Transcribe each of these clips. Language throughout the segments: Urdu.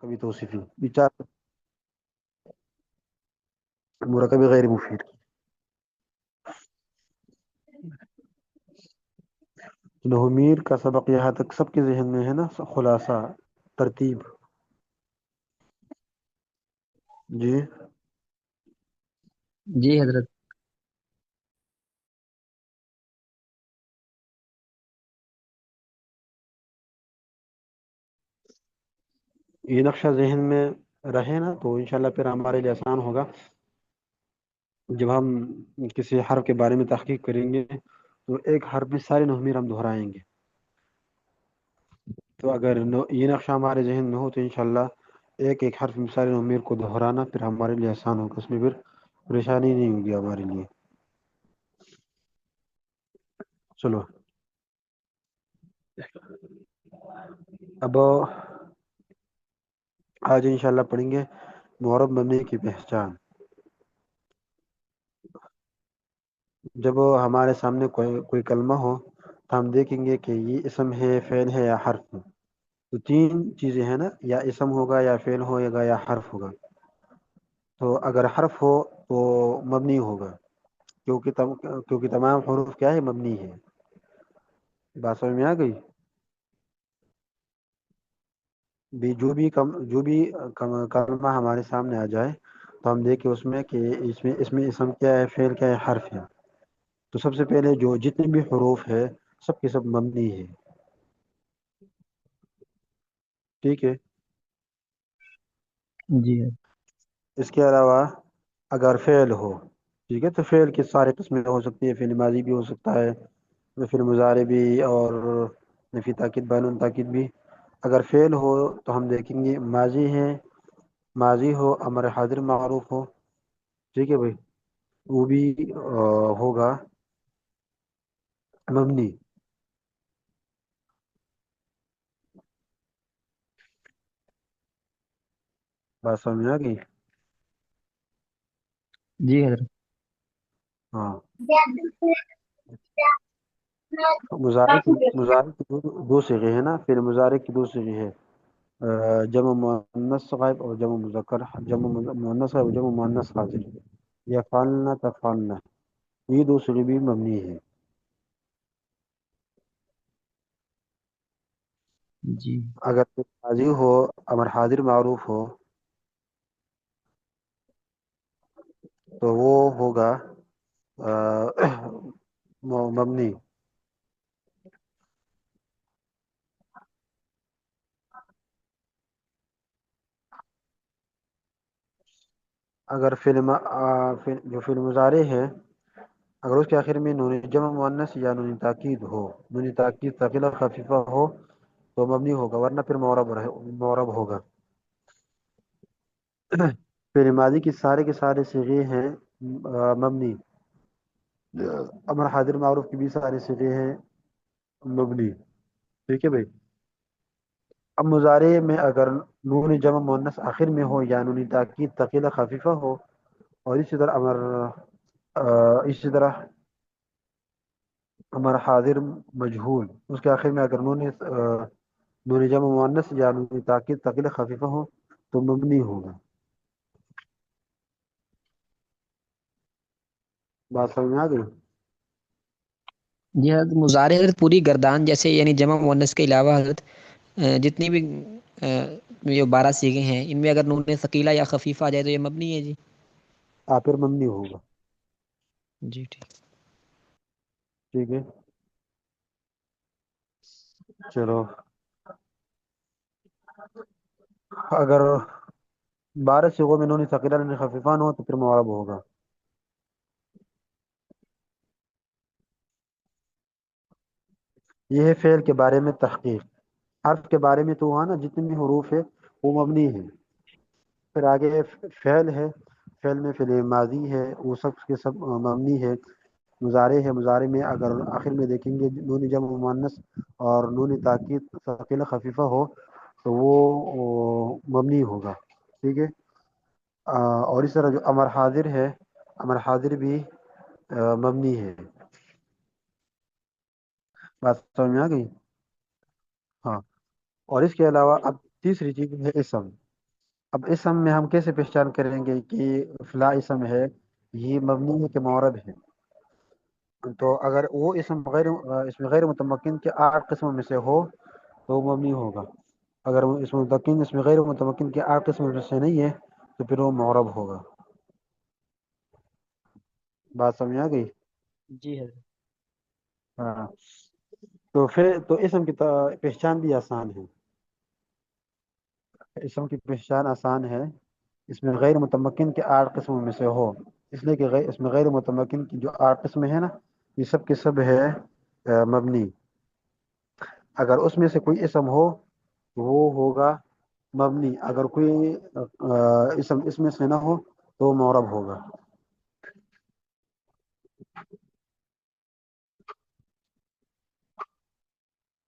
کبھی توصیفی یہ چار مرکب غیر مفید نحمیر کا سبق یہاں تک سب کے ذہن میں ہے نا، خلاصہ، ترتیب؟ جی جی حضرت. یہ نقشہ ذہن میں رہے نا تو انشاءاللہ پھر ہمارے لیے آسان ہوگا جب ہم کسی حرف کے بارے میں تحقیق کریں گے تو ایک حرف میں سارے نحمیر ہم دہرائیں گے. تو اگر یہ نقشہ ہمارے ذہن میں ہو تو انشاءاللہ ایک ایک حرف میں سارے نحمیر کو دہرانا پھر ہمارے لیے آسان ہوگا، اس میں پھر پریشانی نہیں ہوگی ہمارے لیے. چلو اب آج انشاءاللہ پڑھیں گے معرب مبنی کی پہچان. جب ہمارے سامنے کوئی کلمہ ہو تو ہم دیکھیں گے کہ یہ اسم ہے، فعل ہے یا حرف ہے. تو تین چیزیں ہیں نا، یا اسم ہوگا یا فعل ہوگا یا حرف ہوگا. تو اگر حرف ہو تو مبنی ہوگا، کیونکہ تمام حروف کیا ہے، مبنی ہے. بات سمجھ میں آ گئی؟ جو بھی کلمہ ہمارے سامنے آ جائے تو ہم دیکھیں اس میں کہ اس میں اسم کیا ہے، فعل کیا ہے، حرف ہے. تو سب سے پہلے جو جتنے بھی حروف ہے سب کے سب مبنی ہے. ٹھیک ہے. جی اس کے علاوہ اگر فعل ہو، ٹھیک ہے، تو فعل کی سارے قسمیں ہو سکتی ہے. فعل ماضی بھی ہو سکتا ہے، فعل مضارع بھی، اور نفی تاکید، بین تاکید بھی. اگر فعل ہو تو ہم دیکھیں گے ماضی ہو، امر حاضر معروف ہو، ٹھیک ہے بھائی، وہ بھی ہوگا مبنی. بات سمجھ میں آ گئی؟ جی حضرت. ہاں. مضارع کی دو صیغے ہیں نا، پھر مضارع کی دو صیغے ہے، جمع مؤنث غائب اور جمع مذکر، جمع مؤنث غائب اور جمع مؤنث حاضر. یفعلن تفعلن، یہ دو صیغے بھی مبنی ہے. جی اگر ماضی ہو، امر حاضر معروف ہو، تو وہ ہوگا مبنی. اگر جو فعل مضارع ہے اگر اس کے آخر میں نون جمع مؤنث یا نون تاکید ہو، نون تاکید ثقیلہ خفیفہ ہو تو مبنی ہوگا، ورنہ پھر معرب ہوگا. فعل ماضی کی سارے کے سارے صیغے ہیں مبنی. امر حاضر معروف کی بھی سارے صیغے ہیں مبنی. ٹھیک ہے بھائی. اب مضارع میں اگر نون جمع مؤنث آخر میں ہو یا نون تاکید ثقیلہ خفیفہ ہو، اور اسی طرح امر حاضر مجہول، اس کے آخر میں اگر نون جمع مؤنث یا نون تاکید ثقیلہ خفیفہ ہو تو مبنی ہوگا. بات سمجھ میں آ گئی؟ جی حضرت. مضارع حضرت پوری گردان جیسے، یعنی جمع مؤنث کے علاوہ حضرت جتنی بھی جو 12 صیغے ہیں ان میں اگر نون ثقیلہ یا خفیفہ آ جائے تو یہ مبنی ہے. جی پھر مبنی ہوگا. جی ٹھیک. ٹھیک ہے. چلو اگر 12 صیغوں میں نون ثقیلہ نون خفیفہ نہ ہو تو پھر معرب ہوگا. یہ ہے فعل کے بارے میں تحقیق. حرف کے بارے میں تو وہاں نا جتنے بھی حروف ہے وہ مبنی ہے. پھر آگے فعل ہے، فعل میں فعل ماضی ہے، وہ سب کے سب مبنی ہے. مضارع ہے، مضارع میں اگر آخر میں دیکھیں گے نون جمع مؤنث اور نون تاکید ثقیلہ خفیفہ ہو تو وہ مبنی ہوگا. ٹھیک ہے. اور اس طرح جو امر حاضر ہے، امر حاضر بھی مبنی ہے. بات سمجھ میں آ گئی؟ ہاں. اور اس کے علاوہ اب تیسری چیز ہے اسم. اب اسم میں ہم کیسے پہچان کریں گے کہ فلاں اسم ہے یہ مبنی ہے کہ معرب ہے؟ تو اگر وہ اسم غیر متمکن کے 8 قسموں میں سے ہو تو وہ مبنی ہوگا. اگر وہ اس میں غیر متمکن کے 8 قسموں میں سے نہیں ہے تو پھر وہ معرب ہوگا. بات سمجھ آ گئی؟ جی حضرت. ہاں. تو اسم کی پہچان بھی آسان ہے. اسم کی پہچان آسان ہے. اس میں غیر متمکن کے 8 قسموں میں سے ہو، اس لیے کہ اس میں غیر متمکن کی جو 8 قسمیں ہیں نا، یہ سب کے سب ہے مبنی. اگر اس میں سے کوئی اسم ہو تو وہ ہوگا مبنی. اگر کوئی اسم اس میں سے نہ ہو تو وہ معرب ہوگا.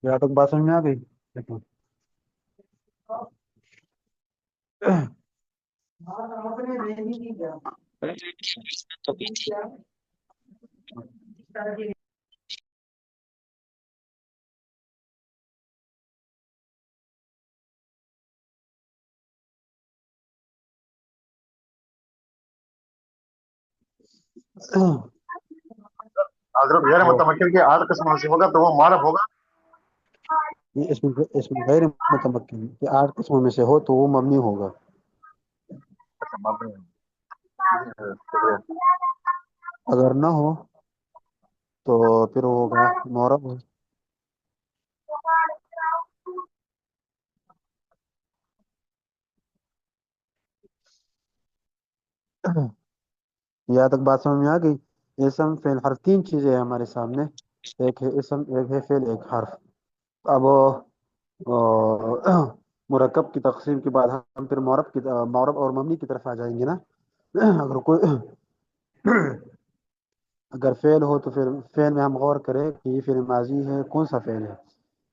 یہاں تک بات سمجھ میں آ گئی؟ دیکھو. تو بھی تھی. اگر غیر متمکن کے 8 قسموں سے ہوگا تو وہ معرب ہوگا. اس میں غیر متمکن کے 8 قسموں میں سے ہو تو وہ مبنی ہوگا. اگر نہ ہو تو پھر وہ ہوگا معرب. یہاں تک بات سمجھ میں آ گئی؟ اسم فعل حرف 3 چیزیں ہیں ہمارے سامنے. ایک ہے اسم، ایک ہے فعل، ایک حرف. اب مرکب کی تقسیم کے بعد ہم پھر معرب اور مبنی کی طرف آ جائیں گے نا. اگر کوئی اگر فعل ہو تو پھر فعل میں ہم غور کریں کہ یہ فعل ماضی ہے، کون سا فعل ہے.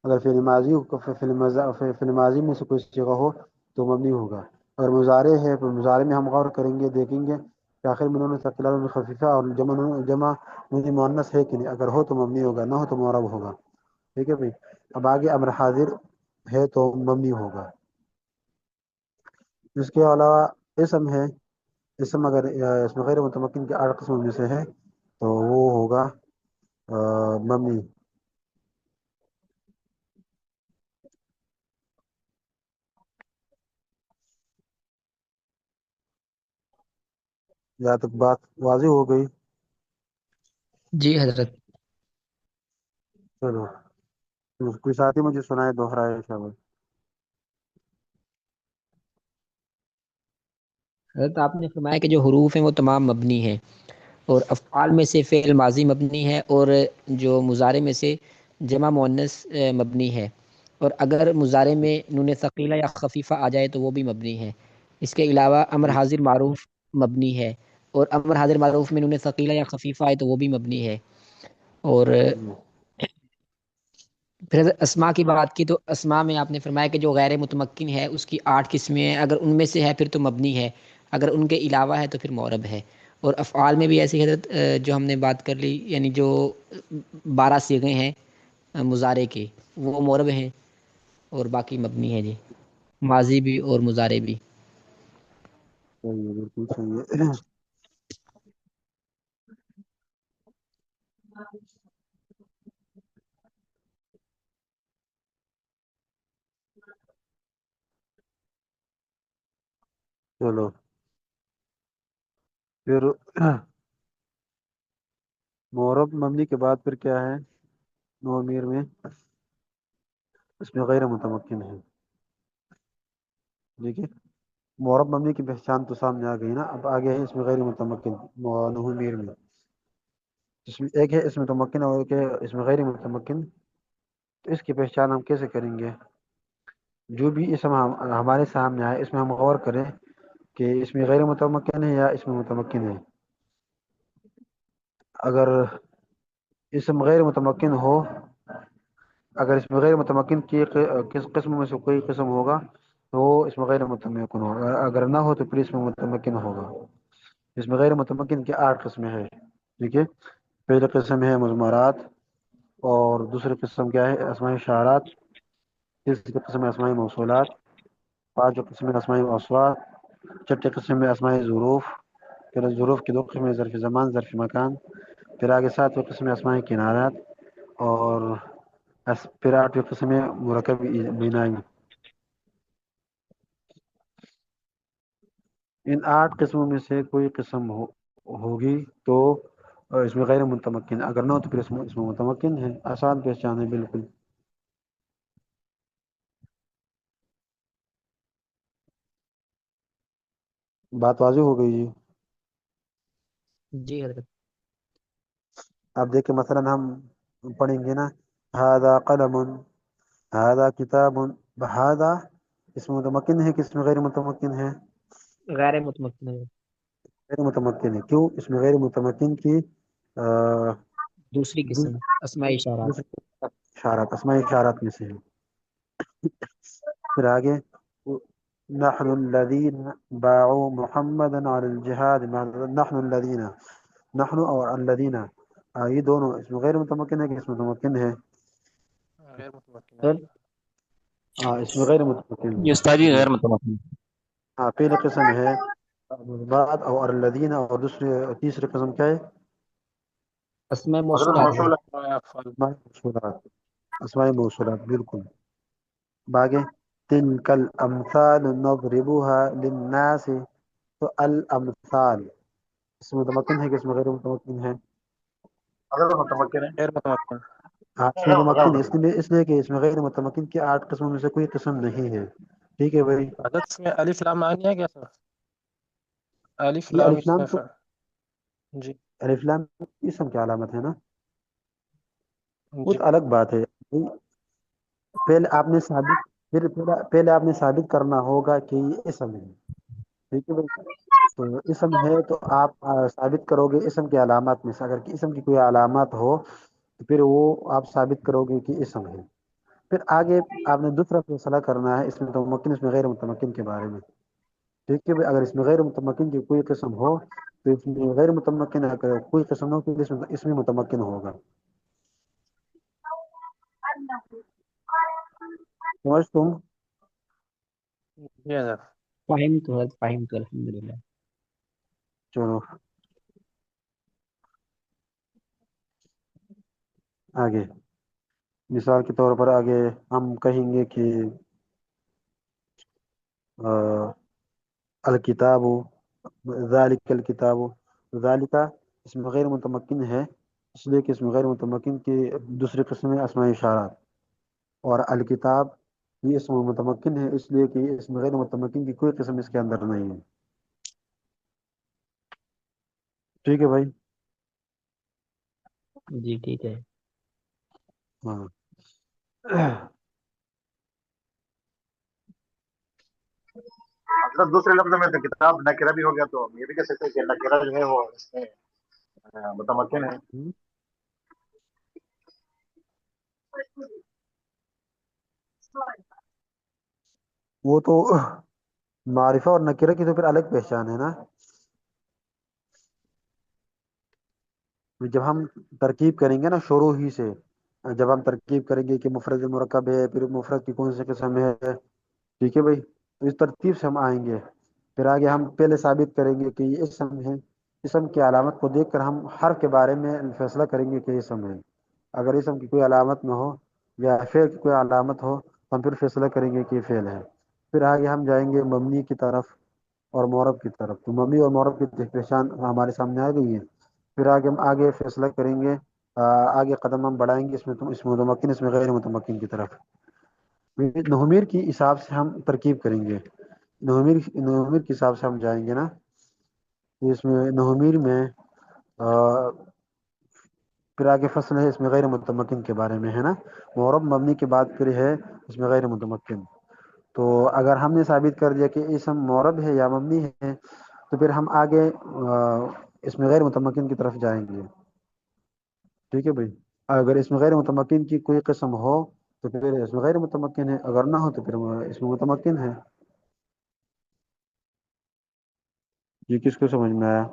اگر فعل ماضی میں سے کوئی جگہ ہو تو مبنی ہوگا. اگر مضارع ہے تو مضارع میں ہم غور کریں گے، دیکھیں گے کہ آخر میں نون ثقیلہ نون خفیفہ اور جمع نون مؤنث ہے کہ نہیں. اگر ہو تو مبنی ہوگا، نہ ہو تو معرب ہوگا. ٹھیک ہے بھائی. اب آگے امر حاضر ہے تو مبنی ہوگا. اس کے علاوہ اسم ہے. اسم اگر اس میں غیر متمکن کے 8 قسموں میں سے ہے تو وہ ہوگا مبنی. یہاں تک بات واضح ہو گئی؟ جی حضرت. چلو کوئی ساتھی مجھے سنائے، دوہرائے شامل. حضرت آپ نے فرمایا کہ جو حروف ہیں وہ تمام مبنی ہیں، اور افعال میں سے فعل ماضی مبنی ہے، اور جو مضارع میں سے جمع مؤنث مبنی ہے، اور اگر مضارع میں نون ثقیلہ یا خفیفہ آ جائے تو وہ بھی مبنی ہے. اس کے علاوہ امر حاضر معروف مبنی ہے، اور امر حاضر معروف میں نون ثقیلہ یا خفیفہ آئے تو وہ بھی مبنی ہے. اور پھر اگر اسما کی بات کی تو اسما میں آپ نے فرمایا کہ جو غیر متمکن ہے اس کی 8 قسمیں ہیں. اگر ان میں سے ہے پھر تو مبنی ہے، اگر ان کے علاوہ ہے تو پھر معرب ہے. اور افعال میں بھی ایسی حضرت جو ہم نے بات کر لی، یعنی جو 12 صیغے ہیں مضارع کے، وہ معرب ہیں اور باقی مبنی ہے. جی ماضی بھی اور مضارع بھی. صحیح ہے، بالکل صحیح ہے. چلو پھر معرب مبنی کے بعد پھر کیا ہے؟ نومیر میں اس میں غیر متمکن ہے. ٹھیک ہے. معرب مبنی کی پہچان تو سامنے آ گئی نا. اب آگے ہے اس میں غیر متمکن نومیر میں. اس میں ایک ہے اس میں متمکن اور ایک ہے اس میں غیر متمکن. تو اس کی پہچان ہم کیسے کریں گے؟ جو بھی اسم ہمارے سامنے آئے اس میں ہم غور کریں کہ اس میں غیر متمکن ہے یا اس میں متمکن ہے. اگر اسم غیر متمکن ہو، اگر اس میں غیر متمکن کی کس قسم میں سے کوئی قسم ہوگا تو وہ اس میں غیر متمکن ہوگا. اگر نہ ہو تو پھر اس میں متمکن ہوگا. اس میں غیر متمکن کی 8 قسمیں ہیں. ٹھیک ہے. پہلی قسم ہے مضمرات، اور دوسری قسم کیا ہے؟ اسماء اشارات. تیسری قسم ہے اسماء موصولات، پانچ قسم اسماء موصولات، چھٹے قسم میں اسماء ظروف، پھر ظروف کی دو قسمیں ظرف زمان ظرف مکان، پھر آگے ساتویں قسم میں اسماء کنایات، اور پھر آٹھویں قسم میں مرکب بینائی۔ ان 8 قسموں میں سے کوئی قسم ہوگی تو اس میں غیر متمکن، اگر نہ ہو تو پھر اس میں متمکن ہے۔ آسان پہچان ہے بالکل۔ بات واضح ہو گئی جی؟ جی حضرت۔ اب دیکھیں مثلا ہم پڑھیں گے نا، ہذا قلم، ہذا کتاب، ہذا اس میں متمکن ہے کہ اس میں غیر متمکن ہے؟ غیر متمکن ہے۔ غیر متمکن ہے۔ کیوں؟ اس میں غیر متمکن کی دوسری قسم اسماء اشارات۔ دوسری اشارات، اسماء اشارات میں سے ہے۔ پھر آگے نحن الذین باعوا محمدا علی الجہاد، نحن الذین، نحن اور الذین، یہ دونوں اس میں غیر متمکن ہے کہ اس میں متمکن ہے؟ غیر متمکن ہے۔ سر اس میں غیر متمکن یہ استاد ہے جی جی۔ غیر متمکن۔ پہلی قسم ہے بعد اور الذین، اور تیسری قسم کیا ہے؟ اسماء حضرت موصولات ہے۔ موصول اسماء موصولات، اسماء موصولات بالکل۔ باقی تلک الامثال نضربها للناس، تو الامثال اس میں متمکن ہے کہ اس میں غیر متمکن ہے؟ حضرت متمکن ہے۔ غیر متمکن۔ اس میں متمکن ہے، اس لیے کہ اس میں غیر متمکن کی 8 قسموں میں سے کوئی قسم نہیں ہے۔ ٹھیک ہے بھائی؟ حضرت اس میں الف لام معنی ہے کیا سر؟ الف یہ لام الف اس لام میں تو جی الف لام اسم کی علامت ہے نا، وہ جی تو الگ بات ہے۔ پہلے آپ نے ثابت پہلے آپ نے ثابت کرنا ہوگا کہ یہ اسم ہے۔ ٹھیک ہے بھائی؟ تو اسم ہے تو آپ ثابت کرو گے اسم کی علامات میں سے، اگر کہ اسم کی کوئی علامات ہو تو پھر وہ آپ ثابت کرو گے کہ اسم ہے۔ پھر آگے آپ نے دوسرا فیصلہ کرنا ہے اس میں متمکن اس میں غیر متمکن کے بارے میں۔ ٹھیک ہے بھائی؟ اگر اس میں غیر متمکن کی کوئی قسم ہو تو اس میں غیر متمکن ہے، اگر کوئی قسم ہو تو اس میں متمکن ہوگا۔ سمجھ تم؟ جی حضرت۔ فہمت حضرت، فہمت الحمدللہ۔ چلو آگے، مثال کے طور پر آگے ہم کہیں گے کہ الکتاب، ذالک الکتاب، ذالک اس میں غیر متمکن ہے اس لیے کہ اس میں غیر متمکن کی دوسری قسم ہے اسماء اشارات، اور الکتاب یہ اس میں متمکن ہے اس لیے کہ اس میں غیر متمکن کی کوئی قسم اس کے اندر نہیں ہے۔ ٹھیک ہے بھائی؟ جی ٹھیک ہے۔ ہاں حضرت دوسرے لفظ میں تو کتاب نکرہ بھی ہو گیا، تو ہم یہ بھی کہہ سکتے ہیں کہ نکرہ جو ہے وہ اس میں متمکن ہے۔ وہ تو معرفہ اور نکرہ کی تو پھر الگ پہچان ہے نا۔ جب ہم ترکیب کریں گے نا شروع ہی سے، جب ہم ترکیب کریں گے کہ مفرد مرکب ہے، پھر مفرد کی کون سی قسم ہے، ٹھیک ہے بھائی؟ تو اس ترتیب سے ہم آئیں گے۔ پھر آگے ہم پہلے ثابت کریں گے کہ یہ اسم ہے، اسم کی علامت کو دیکھ کر ہم حرف کے بارے میں فیصلہ کریں گے کہ اسم ہے۔ اگر اسم کی کوئی علامت نہ ہو یا فعل کی کوئی علامت ہو تو ہم پھر فیصلہ کریں گے کہ یہ فعل ہے۔ پھر آگے ہم جائیں گے مبنی کی طرف اور معرب کی طرف، تو مبنی اور معرب کی پہچان ہمارے سامنے آ گئی ہے۔ پھر آگے ہم آگے فیصلہ کریں گے، آگے قدم ہم بڑھائیں گے اس میں متمکن اس میں غیر متمکن کی طرف۔ نحمیر کی حساب سے ہم ترکیب کریں گے، نحمیر کے حساب سے ہم جائیں گے نا، تو اس میں نحمیر میں پھر آگے فصل ہے اس میں غیر متمکن کے بارے میں ہے نا، معرب مبنی کے بعد پھر ہے اس میں غیر متمکن۔ تو اگر ہم نے ثابت کر دیا کہ اسم معرب ہے یا مبنی ہے تو پھر ہم آگے اس میں غیر متمکن کی طرف جائیں گے۔ ٹھیک ہے بھائی؟ اگر اس میں غیر متمکن کی کوئی قسم ہو تو پھر اس میں غیر متمکن ہے، اگر نہ ہو تو پھر اس میں متمکن ہے۔ یہ کس کو سمجھ میں آیا؟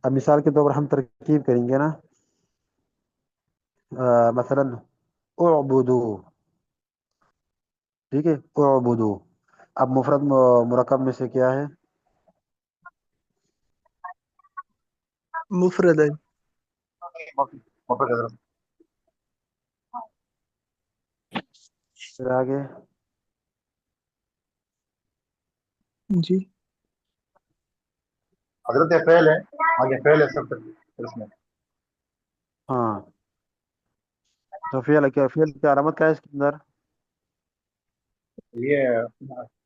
اب مثال کے طور پر ہم ترکیب کریں گے نا، مثلا اعبدو، ٹھیک ہے، اعبدو، اب مفرد مرکب میں سے کیا ہے؟ مفرد ہے مفرد حضرت. پھر آگے جی. حضرت یہ فعل ہے، آگے فعل ہے سب اس میں. ہاں، تو فعل کی علامت کیا ہے اس کے اندر؟ یہ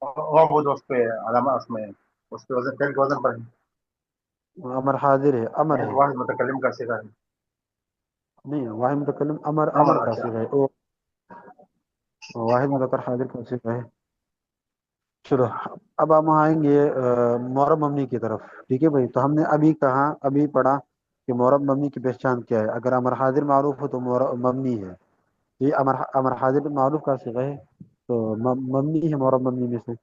وہ جو اس پہ علامہ اس میں اس پہ وزن فعل کے وزن پر ہے. امر حاضر ہے، امر ہے. واحد متکلم کا صیغہ ہے. نہیں، واحد متکلم امر امر، کا اچھا. صیغہ ہے، وہ واحد مذکر حاضر کا صیغہ ہے. چلو، اب ہم آئیں گے معرب مبنی کی طرف. ٹھیک ہے بھائی، تو ہم نے ابھی پڑھا کہ معرب مبنی کی پہچان کیا ہے. اگر امر حاضر معروف ہو تو معرب مبنی ہے. یہ امر حاضر معروف کا صیغہ ہے، تو مبنی ہے معرب مبنی میں سے.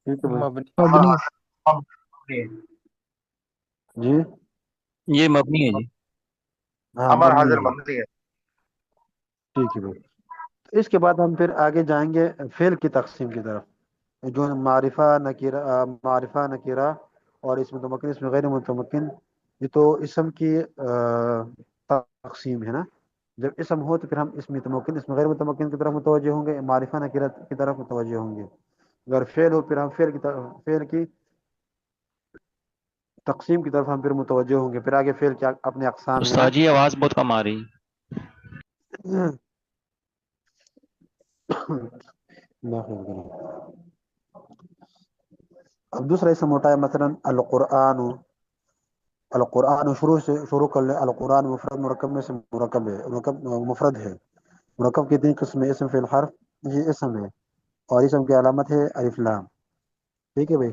ٹھیک ہے بھائی. مبنی. امر مبنی. حاضر مبنی ہے. جی یہ مبنی ہے جی. ہاں، امر مبنی حاضر ہے. مبنی ہے. ٹھیک ہے بھائی. تو اس کے بعد ہم پھر آگے جائیں گے فعل کی تقسیم کی طرف، جو معرفہ نکیرہ اور اس متمکن اس میں غیر متمکن. یہ تو اسم کی تقسیم ہے نا. جب اسم ہو تو پھر ہم اس متمکن اس میں غیر متمکن کی طرف متوجہ ہوں گے، معرفہ نکیرہ کی طرف متوجہ ہوں گے. اگر فعل ہو پھر ہم فعل کی تقسیم کی طرف ہم پھر متوجہ ہوں گے. پھر آگے فعل کے اپنے اقسام ہیں نا. استاد جی آواز بہت کم آ رہی. اللہ خیر کرے. اب دوسرا اسم ہوتا ہے مثلا القرآن. القرآن شروع کر لیں. القرآن مفرد مرکب میں سے مرکب ہے، مفرد ہے. مرکب کی تین قسمیں، اسم فعل حرف. یہ اسم ہے اور اسم کی علامت ہے الف لام. ٹھیک ہے بھائی.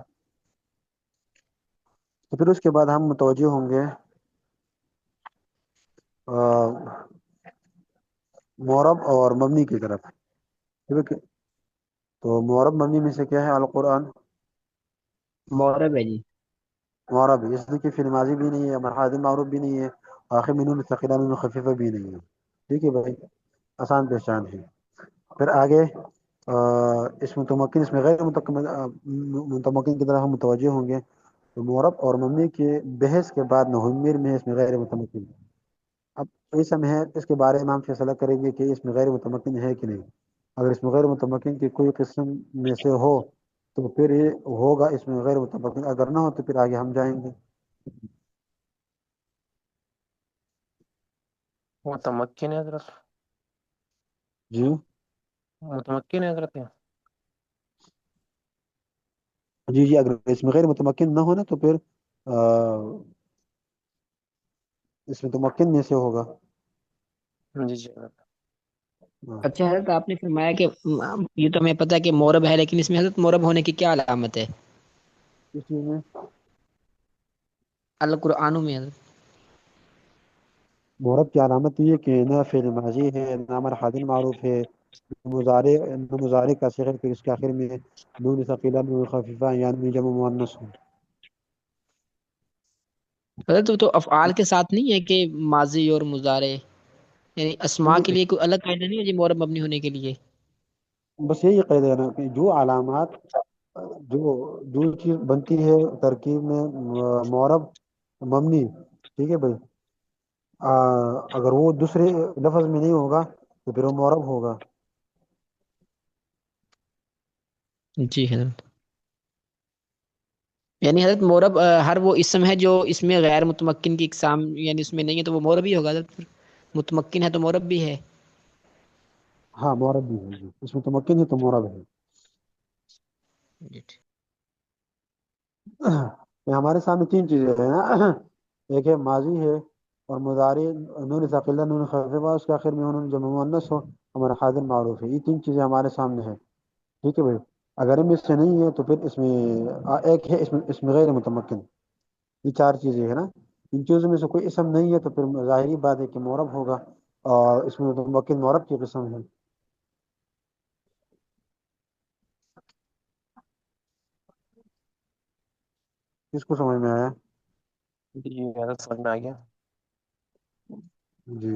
تو پھر اس کے بعد ہم متوجہ ہوں گے معرب اور مبنی کی طرف. ٹھیک ہے. تو معرب مبنی میں سے کیا ہے؟ القرآن معرب ہے جی. معرب ہے، اس کی فعل ماضی بھی نہیں ہے، مرحاد معروف بھی نہیں ہے، آخر میں نون ثقیلہ نون خفیفہ بھی نہیں ہے. ٹھیک ہے بھائی، آسان پہچان ہے. پھر آگے اس متمکن اس میں غیر متمکن کی طرف ہم متوجہ ہوں گے. تو معرب اور مبنی کے بحث کے بعد نحومیر میں اس میں غیر متمکن. اب اسم ہے، اس کے بارے میں ہم فیصلہ کریں گے کہ اس میں غیر متمکن ہے کہ نہیں. اگر اس میں غیر متمکن کی کوئی قسم میں سے ہو تو پھر یہ ہوگا اس میں غیر متمکن، اگر نہ ہو تو پھر آگے ہم جائیں گے. متمکن ہے حضرت. جی متمکن ہے حضرت. جی جی، اگر اس میں غیر متمکن نہ ہونا تو پھر اس میں متمکن میں سے ہوگا. جی جی حضرت. ہاں. اچھا حضرت، آپ نے فرمایا کہ یہ تو ہمیں پتہ ہے کہ معرب ہے، لیکن اس میں حضرت معرب ہونے کی کیا علامت ہے اس چیز میں القرآن میں حضرت؟ معرب کی علامت یہ کہ نہ فعل ماضی ہے، نہ امر حاضر معروف ہے، نہ مضارع کا صیغہ پھر اس کے آخر میں نون ثقیلہ نون خفیفہ یعنی جمع مؤنث ہو. حضرت وہ تو افعال کے ساتھ نہیں ہے کہ ماضی اور مضارع، یعنی اسماء کے نہیں، لیے کوئی الگ قاعدہ نہیں ہے جی معرب مبنی ہونے کے لیے؟ بس یہی قید ہے نا کہ جو علامات جو چیز بنتی ہے ترکیب میں معرب مبنی. ٹھیک ہے بھائی. اگر وہ دوسرے لفظ میں نہیں ہوگا تو پھر وہ معرب ہوگا. جی حضرت. یعنی حضرت معرب ہر وہ اسم ہے جو اس میں غیر متمکن کی اقسام یعنی اس میں نہیں ہے تو وہ معرب ہی ہوگا حضرت. متمکن ہے تو معرب بھی ہے. ہاں، معرب بھی ہے جی. اس میں متمکن ہے تو معرب ہے. جی. ہمارے سامنے تین چیزیں ہیں نا. ایک ہے ماضی ہے اور مضارع نون ثقیلہ نون خفیفہ اس کے آخر میں نون جمع مؤنث ہو، ہمارا حاضر معروف ہے. یہ تین چیزیں ہمارے سامنے ہیں. ٹھیک ہے بھائی. اگر ان میں سے نہیں ہے تو پھر اس میں ایک ہے اس میں غیر متمکن. یہ چار چیزیں ہیں نا. ان چیزوں میں سے کوئی اسم نہیں ہے تو پھر ظاہری بات ہے کہ معرب ہوگا، اور اس میں متمکن معرب کی قسم ہے. کس کو سمجھ میں آیا؟ جی حضرت سمجھ میں آ گیا. جی.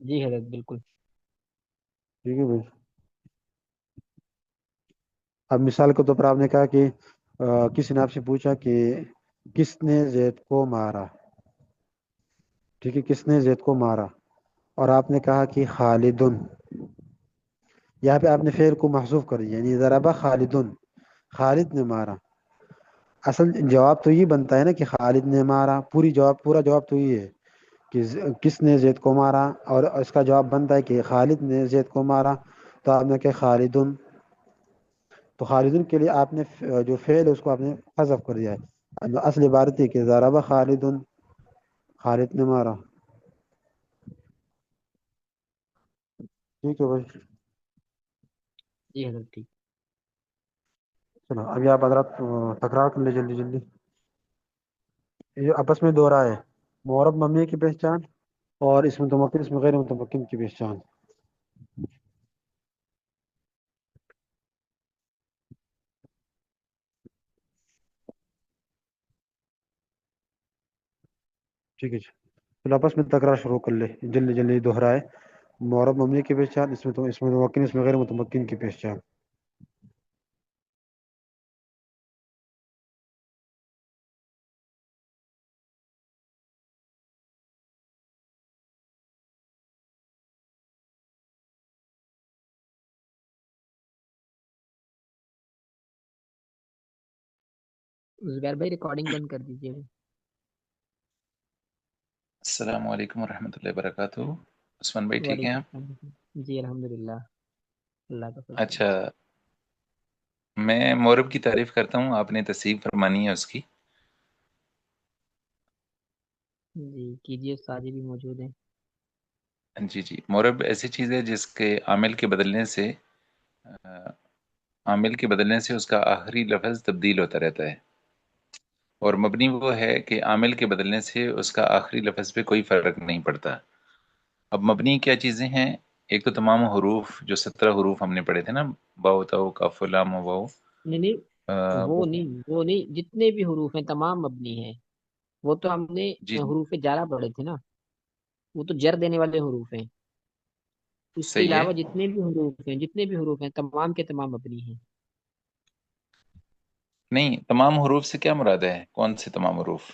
جی حضرت بالکل. ٹھیک ہے بھائی. اب مثال کے طور پر آپ نے کہا کہ کسی نے آپ سے پوچھا کہ کس نے زید کو مارا. ٹھیک ہے, کس نے زید کو مارا, اور آپ نے کہا کہ خالدن. یہاں پہ آپ نے فعل کو محذوف کر دیا, یعنی ضربہ خالدن, خالد نے مارا. اصل جواب تو یہ بنتا ہے نا کہ خالد نے مارا, پورا جواب تو یہ ہے کہ کس نے زید کو مارا, اور اس کا جواب بنتا ہے کہ خالد نے زید کو مارا. تو آپ نے کہا خالدن, تو خالدن کے لیے آپ نے جو فعل ہے اس کو آپ نے حذف کر دیا ہے. اصل عبارت ہے کہ ضربہ خالدن, خالد نے مارا. ٹھیک ہے بھائی. جی حضرت ٹھیک. چلو ابھی آپ حضرات تکرار کر لیں جلدی جلدی. یہ آپس میں دوہرا ہے, معرب مبنی کی پہچان اور اس متمکن اس میں غیر متمکن کی پہچان. ٹھیک ہے جی, چلو آپس میں تکرار شروع کر لے جلدی جلدی دوہرا ہے. معرب مبنی کی پہچان, اس میں متمکن اس میں غیر متمکن کی پہچان. زبیر بھائی ریکارڈنگ بند کر دیجیے. السلام علیکم ورحمۃ اللہ وبرکاتہ. عثمان بھائی ٹھیک ہیں وعلیکم آپ؟ السلام. جی الحمدللہ, اللہ کا فضل. اچھا, میں مورب کی تعریف کرتا ہوں, آپ نے تصحیح فرمانی ہے اس کی. جی کیجیے, استاد بھی موجود ہیں. جی جی, مورب ایسی چیز ہے جس کے عامل کے بدلنے سے اس کا آخری لفظ تبدیل ہوتا رہتا ہے, اور مبنی وہ ہے کہ عامل کے بدلنے سے اس کا آخری لفظ پہ کوئی فرق نہیں پڑتا. اب مبنی کیا چیزیں ہیں؟ ایک تو تمام حروف, جو 17 حروف ہم نے پڑھے تھے نا, باؤ تاؤ کاف لام واؤ. نہیں نہیں, وہ نہیں, جتنے بھی حروف ہیں تمام مبنی ہیں. وہ تو ہم نے جی جی حروف جارہ پڑھے تھے نا, وہ تو جر دینے والے حروف ہیں. اس کے صحیح ہے. علاوہ جتنے بھی حروف ہیں تمام کے تمام مبنی ہیں. نہیں, تمام حروف سے کیا مراد ہے؟ کون سے تمام حروف؟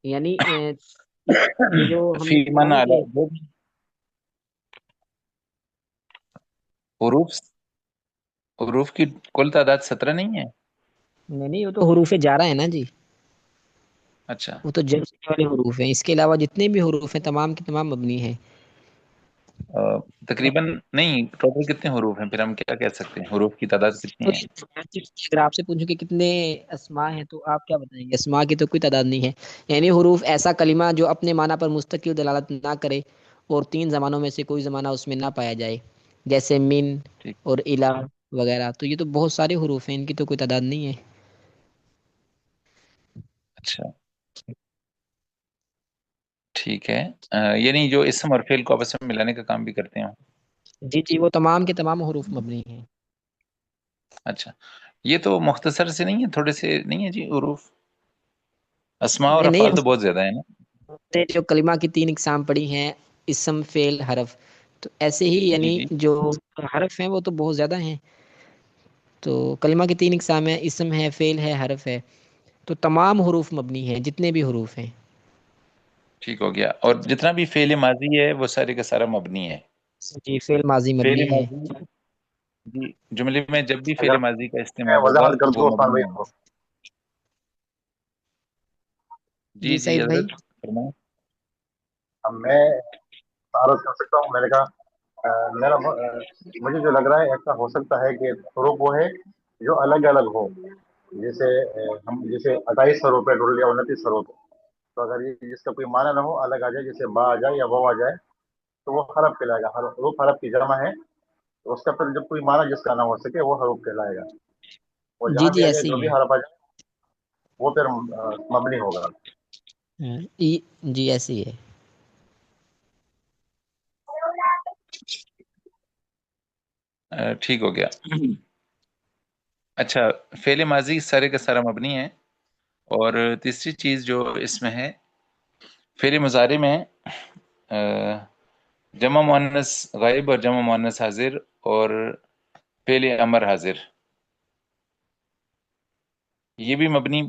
یعنی یہ جو ہم فی نے پڑھا من نا اعلی کہ حروف, حروف کی کل تعداد 17 نہیں ہے؟ نہیں, وہ تو حروف جارہ ہے نا جی, اچھا, وہ تو جر دینے والے حروف ہیں. اس کے علاوہ جتنے بھی حروف ہیں تمام کے تمام مبنی ہیں. تقریباً نہیں, ٹوٹل کتنے حروف ہیں؟ پھر ہم کیا کہہ سکتے ہیں حروف کی تعداد کتنی ہے؟ اگر آپ سے پوچھوں کہ کتنے اسماء ہیں تو آپ کیا بتائیں گے؟ اسماء کی تو کوئی تعداد نہیں ہے. یعنی حروف ایسا کلمہ جو اپنے معنی پر مستقل دلالت نہ کرے اور 3 زمانوں میں سے کوئی زمانہ اس میں نہ پایا جائے, جیسے من ٹھیک, اور الہ وغیرہ. تو یہ تو بہت سارے حروف ہیں, ان کی تو کوئی تعداد نہیں ہے. اچھا ٹھیک ہے. یعنی جو اسم اور فعل کو آپس میں ملانے کا کام بھی کرتے ہیں. جی جی, وہ تمام کے تمام حروف مبنی ہیں. اچھا, یہ تو مختصر سے نہیں ہے, تھوڑے سے نہیں ہے جی حروف؟ اسماء اور نہیں نہیں, افعال تو بہت زیادہ ہے نا. ہم نے جو کلمہ کی 3 اقسام پڑھی ہیں, اسم فعل حرف, تو ایسے ہی جی یعنی جی جو حرف ہیں وہ تو بہت زیادہ ہیں. تو کلمہ کی 3 اقسام ہیں, اسم ہے, فعل ہے, حرف ہے. تو تمام حروف مبنی ہیں, جتنے بھی حروف ہیں. ٹھیک ہو گیا. اور جتنا بھی فعل ماضی ہے وہ سارے کا سارا مبنی ہے. جی فعل ماضی فعل مبنی ہے. ماضی, جی, جملے میں جب بھی فعل اگر ماضی کا میں استعمال ہوگا وضاحت کر وہ دوں عثمان مبنی بھائی ہوگا. کو. جی جی جی سعید بھائی. حضرت فرمائیں. اب میں تعارف کر سکتا ہوں. میں نے کہا میرا مجھے جو لگ رہا ہے ایسا ہو سکتا ہے کہ حروف وہ ہے جو الگ الگ ہو. جیسے ہم جیسے 28 حروف ہے ڈھونڈ لیا, 29 حروف ہے. تو اگر یہ جس کا کوئی معنی نہ ہو, الگ آ جائے, جیسے با آ جائے یا وہ آ جائے, تو وہ حرف کہلائے گا. حروف حرف کی جمع ہے, تو اس کا پھر جب کوئی معنی جس کا نہ ہو سکے وہ حروف کہلائے گا. اور جی جہاں بھی جی آ جائے ایسے جو ہی بھی حرف آ جائے وہ پھر مبنی ہوگا. ہے. جی ایسے ہی ہے. ٹھیک ہو گیا. اچھا, فعل ماضی سارے کا سارا مبنی ہے. اور تیسری چیز جو اس میں ہے, فعل مضارع میں جمع مؤنث غائب اور جمع مؤنث حاضر اور فعل امر حاضر، یہ بھی مبنی.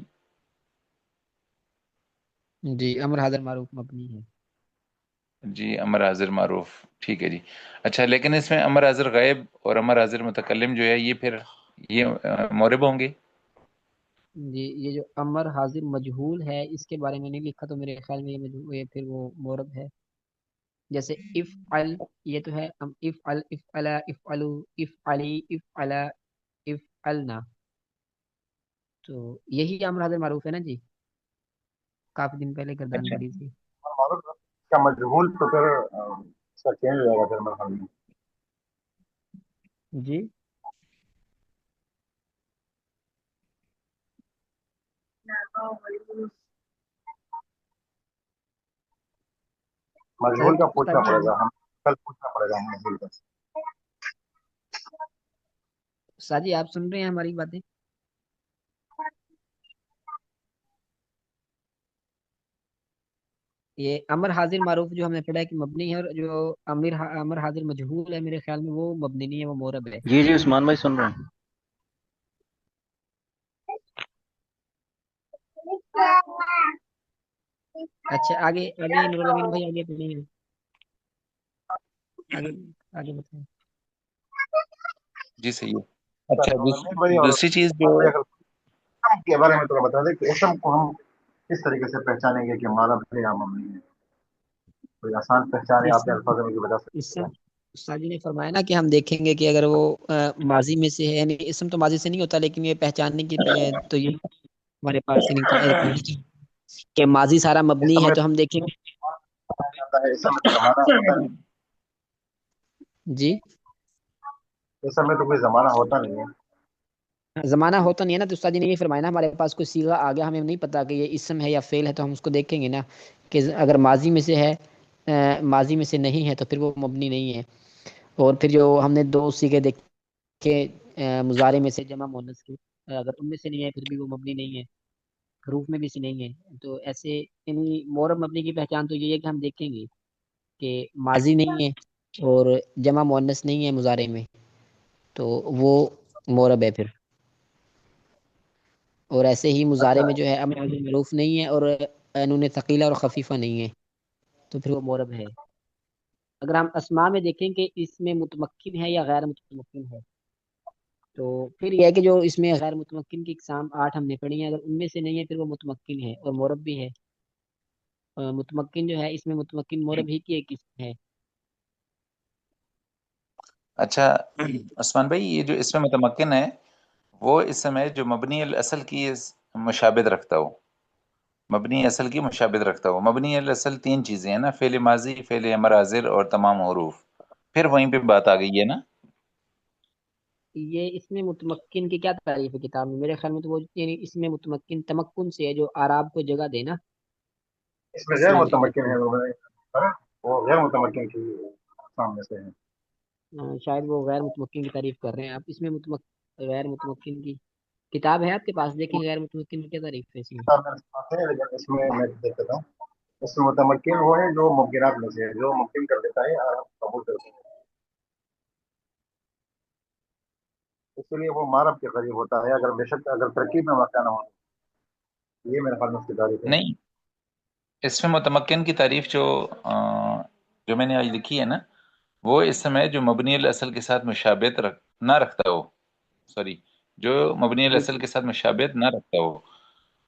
جی امر حاضر معروف مبنی ہے. جی امر حاضر معروف، ٹھیک ہے جی. اچھا لیکن اس میں امر حاضر غائب اور امر حاضر متکلم جو ہے یہ پھر یہ مورب ہوں گے. جی یہ جو امر حاضر مجہول ہے اس کے بارے میں نہیں لکھا، تو میرے خیال میں یہ پھر وہ مورب ہے. جیسے افعل، یہ تو ہے افعل افعلا افعلو افعلی افعلا افعلنا، تو یہی امر حاضر معروف ہے نا جی، کافی دن پہلے گردان اچھا پڑی تھی. معروف کا مجہول تو پھر اس کا چینج ہو جائے گا پھر میرے خیال میں. جی مجہول کا پوچھنا پڑے گا، ہم کل پوچھنا پڑے گا ہمیں مجہول کا. ساجی آپ سن رہے ہیں ہماری باتیں؟ یہ امر حاضر معروف جو ہم نے پڑھا ہے کہ مبنی ہے، اور جو امر حاضر مجہول ہے میرے خیال میں وہ مبنی نہیں ہے، وہ مورب ہے. جی جی عثمان بھائی سن رہے ہیں. اچھا آگے آگے نور الامین بھائی آگے پڑھیں، آگے آگے بتائیں. جی صحیح ہے. اچھا نورالدین بھائی اور دوسری چیز جو بھائی اگر اسم کے بارے میں تھوڑا بتا دیں کہ اسم کو ہم کس طریقے سے پہچانیں گے کہ ہمارا ہے یا مبنی ہے؟ کوئی آسان پہچان ہے آپ کے اسم الفاظ میں بتا سکتے اسم ہیں؟ استاد جی نے فرمایا نا کہ ہم دیکھیں گے کہ اگر وہ ماضی میں سے ہے، یعنی اسم تو ماضی سے نہیں ہوتا، لیکن یہ پہچاننے کی تو یہ ہمارے پاس یعنی کہ ماضی سارا اس مبنی ہے، سمے تو ہم دیکھیں گے. جاتا ہے، اس سمے تو زمانہ ہوتا نہیں، جی اس سمے تو کوئی زمانہ ہوتا نہیں ہے. زمانہ ہوتا نہیں ہے نا، تو استاد جی نے یہ فرمایا نا ہمارے پاس کوئی صیغہ آ گیا، ہمیں نہیں پتا کہ یہ اسم ہے یا فعل ہے، تو ہم اس کو دیکھیں گے نا کہ اگر ماضی میں سے ہے، ماضی میں سے نہیں ہے تو پھر وہ مبنی نہیں ہے. اور پھر جو ہم نے دو صیغے دیکھے مضارع میں سے جمع مؤنث کی، اگر ان میں سے نہیں ہے پھر بھی وہ مبنی نہیں ہے، حروف میں بھی سے نہیں ہے. تو ایسے یعنی مورب مبنی کی پہچان تو یہ ہے کہ ہم دیکھیں گے کہ ماضی نہیں ہے اور جمع مؤنث نہیں ہے مضارع میں، تو وہ مورب ہے پھر. اور ایسے ہی مضارع اچھا میں جو ہے امر معروف نہیں ہے اور نون ثقیلہ اور خفیفہ نہیں ہے، تو پھر وہ مورب ہے. اگر ہم اسماء میں دیکھیں کہ اس میں متمکن ہے یا غیر متمکن ہے، تو پھر یہ ہے کہ جو اس میں غیر متمکن کی اقسام 8 ہم نے پڑھی ہیں، اگر ان میں سے نہیں ہے پھر وہ متمکن ہے اور مورب بھی ہے. متمکن جو ہے اس میں متمکن مورب ہی کی ایک قسم ہے. اچھا عثمان بھائی یہ جو اس میں متمکن ہے وہ اس میں جو مبنی الاصل کی مشابہت رکھتا ہو، مبنی اصل کی مشابہت رکھتا ہو. مبنی الاصل تین چیزیں ہیں نا، فعل ماضی، فعل امر حاضر اور تمام حروف. پھر وہیں پہ بات آ گئی ہے نا. یہ اس میں متمکن کی کیا تعریف ہے کتاب میں؟ میرے خیال میں تو وہ یعنی اس میں متمکن تمکن سے ہے جو آراب کو جگہ دے نا. اس میں اس غیر میں متمکن ہے، وہ غیر متمکن کی سامنے سے ہے. شاید وہ غیر متمکن کی تعریف کر رہے ہیں آپ. اس میں غیر متمکن کی کتاب ہے آپ کے پاس، دیکھیں غیر متمکن کی کیا تعریف ہے اس میں. کتاب میرے پاس ہے، لیکن اس میں دیکھتا ہوں اس میں متمکن وہ ہے جو ممکنات میں سے ہے، جو ممکن کر دیتا ہے اور آپ قبول کرتے ہیں، اس لیے وہ مارب کے قریب ہوتا ہے، اگر بے شک اگر ترکیب میں واقع نہ ہو. یہ میرے خیال میں اس کی تعریف ہے. نہیں، اس میں متمکن کی تعریف جو میں نے آج لکھی ہے نا، وہ اس میں جو مبنی الاصل کے ساتھ مشابہت نہ رکھتا ہو، سوری، جو مبنی جی الاصل کے ساتھ مشابہت نہ رکھتا ہو.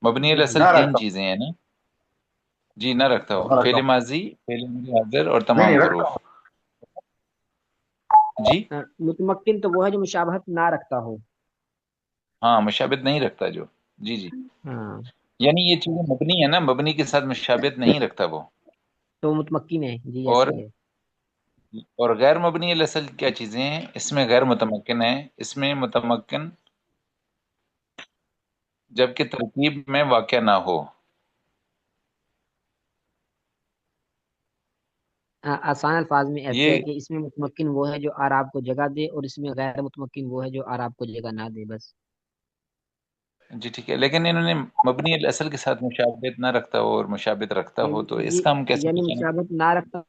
مبنی جی الاصل نہ تین رکھتا چیزیں ہیں نا. جی نہ رکھتا ہوں، ہو، نہ رکھتا فعل ہوں. ماضی، فعل امر حاضر اور نہیں تمام نہیں رکھتا حروف. ہوں. جی متمکن تو وہ ہے جو مشابہت نہ رکھتا ہو. ہاں مشابہت نہیں رکھتا جو. جی جی، ہاں یعنی یہ چیزیں مبنی ہے نا، مبنی کے ساتھ مشابہت نہیں رکھتا وہ. تو وہ متمکن ہے جی، اور ایسی ہے. غیر مبنی الاصل کیا چیزیں ہیں؟ اس میں غیر متمکن ہے. اس میں متمکن جبکہ ترکیب میں واقع نہ ہو. آسان الفاظ میں ایسے ہے یہ کہ اس میں متمکن وہ ہے جو آراب کو جگہ دے، اور اس میں غیر متمکن وہ ہے جو آراب کو جگہ نہ دے بس. جی ٹھیک ہے، لیکن انہوں نے مبنی الاصل کے ساتھ مشابہت نہ رکھتا ہو اور مشابہت رکھتا ہو، تو اس کا ہم کیسے یعنی پہچانیں؟ مشابہت نہ رکھتا